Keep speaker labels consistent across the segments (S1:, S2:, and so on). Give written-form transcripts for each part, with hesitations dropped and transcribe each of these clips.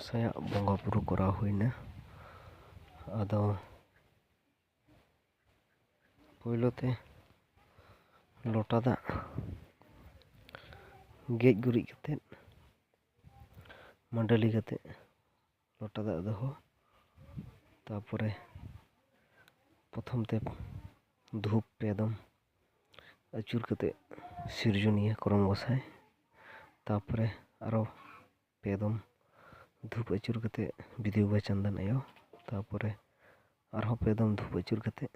S1: गोसाइयाग बंगा बुरु करा हुईना आदो पहलोते लोटा दाग गेज गुरिज कते मंडली कते लोटा दाग दोहो तारपरे प्रथम ते धूप पेदम अचूर कते सिरजुनिया करम गोसाई तारपरे आरो पेदम धूप अचूर कते विधिबा चंदन आयो तारपरे आरो पेदम धूप अचूर कते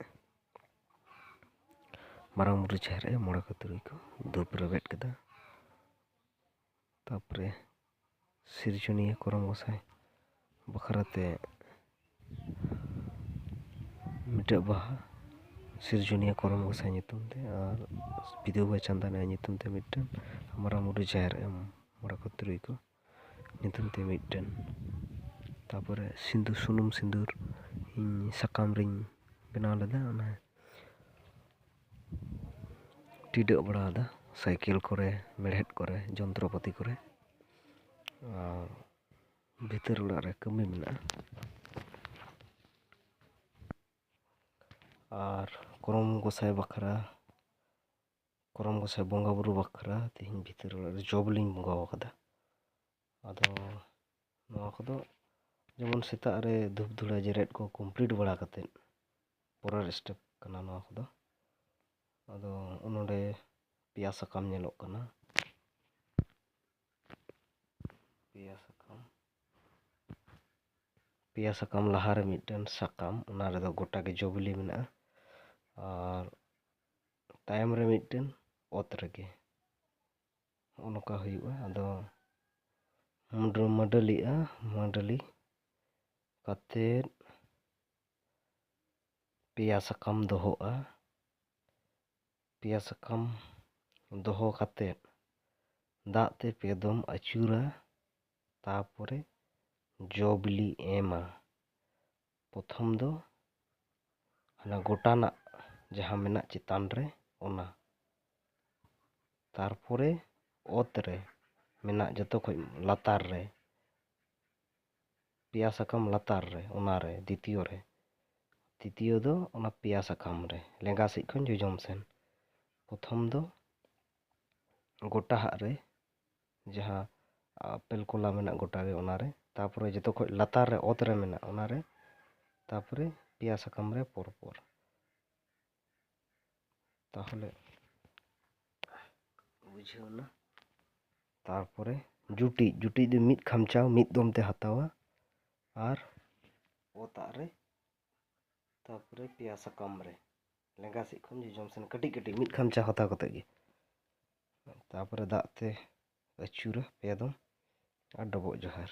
S1: मारांग बुरु जाहेर आयो मोड़ा को तुरुई को धूप रेबेट केदा तारपरे सिरजुनिया करम गोसाई बखराते मिटा बाहा सिरजुनिया करम गोसाई नितुम ते और विधिबा चंदन आयो नितुम ते मिटन मारांग बुरु जाहेर आयो मोड़ा को तुरुई को नितुम ते मिटन तारपरे सिंदूर सुनुम सिंदूर इन साकाम रिन बनाव लेदा ओना टिडा बड़ा साइकिल करे मेड़हेद करे जंत्रपाति करे भीतर उड़ा रे कमी मेना और करम गोसाई बखरा करम गोसाई बंगा बुरु बखरा तेहिं भीतर उड़ा रे जॉबलिंग बंगा वकदा आदो नवा कोदो जेमन सेता रे धूप धुड़ा जेरेट को कंप्लीट बड़ा कते पोरार स्टेप कना नवा कोदो आदो उनोडे पिया साकाम नेलोग कना पिया साकाम लहा रे मिटन साकाम उना रे दो गोटा के जॉबली मेना और तायम रे मिटन ओत रेगे ओनका हुयुआ आदो मंडलिया मंडली कते पिया साकाम दोहोआ पिया साकाम दोहो कते दाग ते पेदम अचूरा तारपरे जॉबली एमा प्रथम दो हना गोटाना जहां मेना चितान रे ओना तारपरे ओत रे मेना जतो खय लातार रे पिया साकाम लातार रे ओना रे द्वितीय दो ओना पिया साकाम रे लेंगा सेज खन जोजम सेन प्रथम दो गोटा हाथ रे जहां आपेल कोला मेना गोटा गे ओना रे तारपरे जतो खय लातार रे ओत रे मेना ओना रे तारपरे पिया साकाम रे परपर ताहले बुझेवना तारपरे जुटी जुटी दो मिद खामचाव मिद दम ते हतावा और ओता रे तारपरे पिया साकाम रे लेंगा सेज खन जोजम सेन कटी कटी मिद खामचा हताव कते गे तारपरे दाग ते अचूरा पेदम और डबो जोहार।